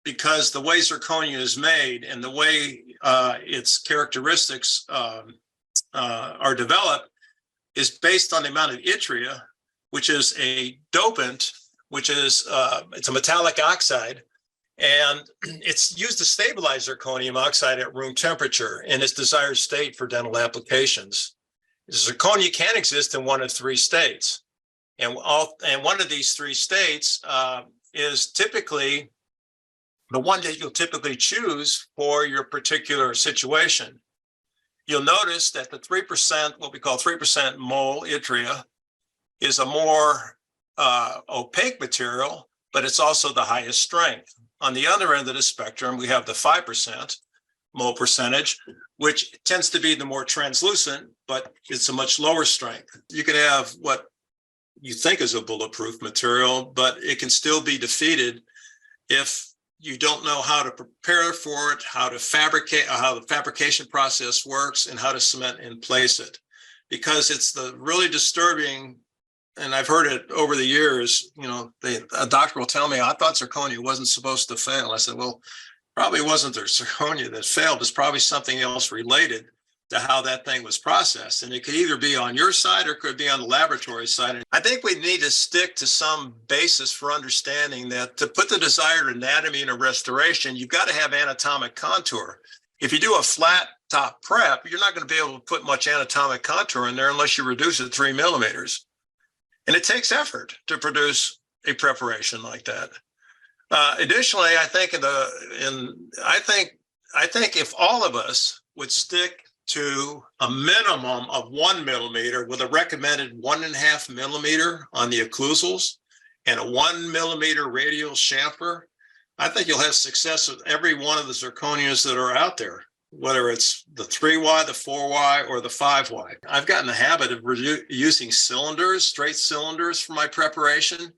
because the way zirconia is made and the way its characteristics are developed is based on the amount of yttria, which is a dopant, which is it's a metallic oxide, and it's used to stabilize zirconium oxide at room temperature in its desired state for dental applications. Zirconia can exist in one of three states, and one of these three states is typically the one that you'll typically choose for your particular situation. You'll notice that the 3%, what we call 3% mole yttria, is a more opaque material, but it's also the highest strength. On the other end of the spectrum, we have the 5% mole percentage, which tends to be the more translucent, but it's a much lower strength. You can have what you think is a bulletproof material, but it can still be defeated if you don't know how to prepare for it, how to fabricate, how the fabrication process works, and how to cement and place it. Because it's the really disturbing, and I've heard it over the years, you know, a doctor will tell me, I thought zirconia wasn't supposed to fail. I said, well, probably wasn't the zirconia that failed. It's probably something else related to how that thing was processed. And it could either be on your side or it could be on the laboratory side. I think we need to stick to some basis for understanding that to put the desired anatomy in a restoration, you've got to have anatomic contour. If you do a flat top prep, you're not going to be able to put much anatomic contour in there unless you reduce it 3 millimeters. And it takes effort to produce a preparation like that. Additionally, I think I think if all of us would stick to a minimum of 1 millimeter with a recommended 1.5 millimeter on the occlusals and a 1 millimeter radial chamfer, I think you'll have success with every one of the zirconias that are out there, whether it's the 3Y, the 4Y, or the 5Y. I've gotten the habit of using cylinders, straight cylinders for my preparation,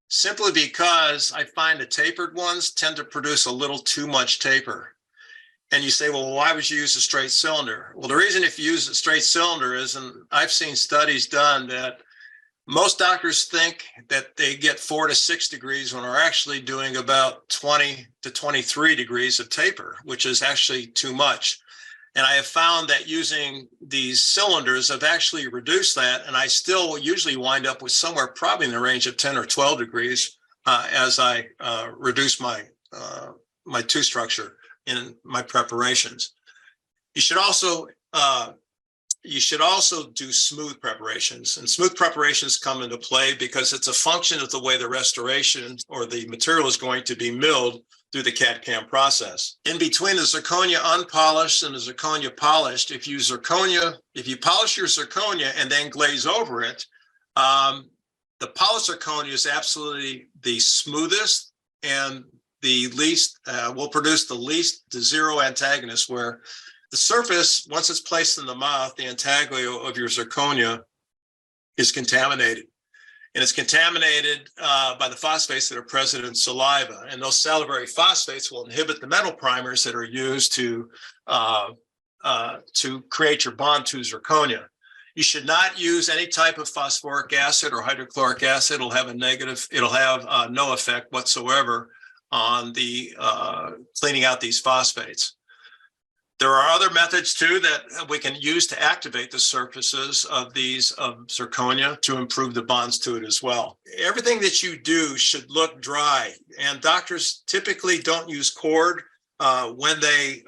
simply because I find the tapered ones tend to produce a little too much taper. And you say, well, why would you use a straight cylinder? Well, the reason if you use a straight cylinder is, and I've seen studies done that most doctors think that they get 4 to 6 degrees when they're actually doing about 20 to 23 degrees of taper, which is actually too much. And I have found that using these cylinders have actually reduced that. And I still usually wind up with somewhere probably in the range of 10 or 12 degrees as I reduce my tooth structure in my preparations. You should also do smooth preparations, and smooth preparations come into play because it's a function of the way the restoration or the material is going to be milled through the CAD/CAM process. In between the zirconia unpolished and the zirconia polished, if you polish your zirconia and then glaze over it, the polished zirconia is absolutely the smoothest and the least, will produce the zero antagonist, where the surface, once it's placed in the mouth, the intaglio of your zirconia is contaminated. And it's contaminated by the phosphates that are present in saliva. And those salivary phosphates will inhibit the metal primers that are used to create your bond to zirconia. You should not use any type of phosphoric acid or hydrochloric acid. It'll have no effect whatsoever on the cleaning out these phosphates. There are other methods too that we can use to activate the surfaces of zirconia to improve the bonds to it as well. Everything that you do should look dry, and doctors typically don't use cord when they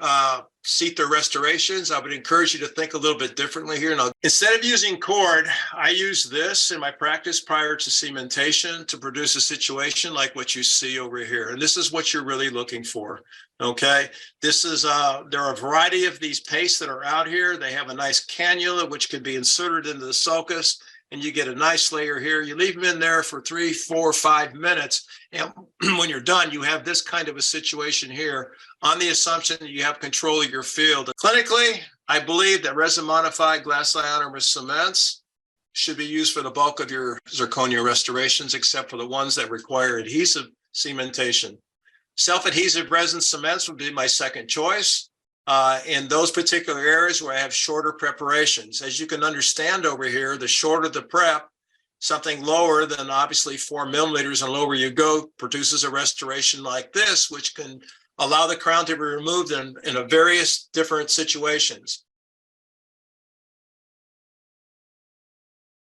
seat their restorations. I would encourage you to think a little bit differently here. Now, instead of using cord, I use this in my practice prior to cementation to produce a situation like what you see over here. And this is what you're really looking for. Okay, this is there are a variety of these pastes that are out here. They have a nice cannula which can be inserted into the sulcus, and you get a nice layer here. You leave them in there for 3, 4, 5 minutes, and when you're done, you have this kind of a situation here on the assumption that you have control of your field. Clinically, I believe that resin modified glass ionomer cements should be used for the bulk of your zirconia restorations, except for the ones that require adhesive cementation. Self-adhesive resin cements would be my second choice in those particular areas where I have shorter preparations. As you can understand over here, the shorter the prep, Something lower than obviously 4 millimeters and lower you go produces a restoration like this, which can allow the crown to be removed in various different situations.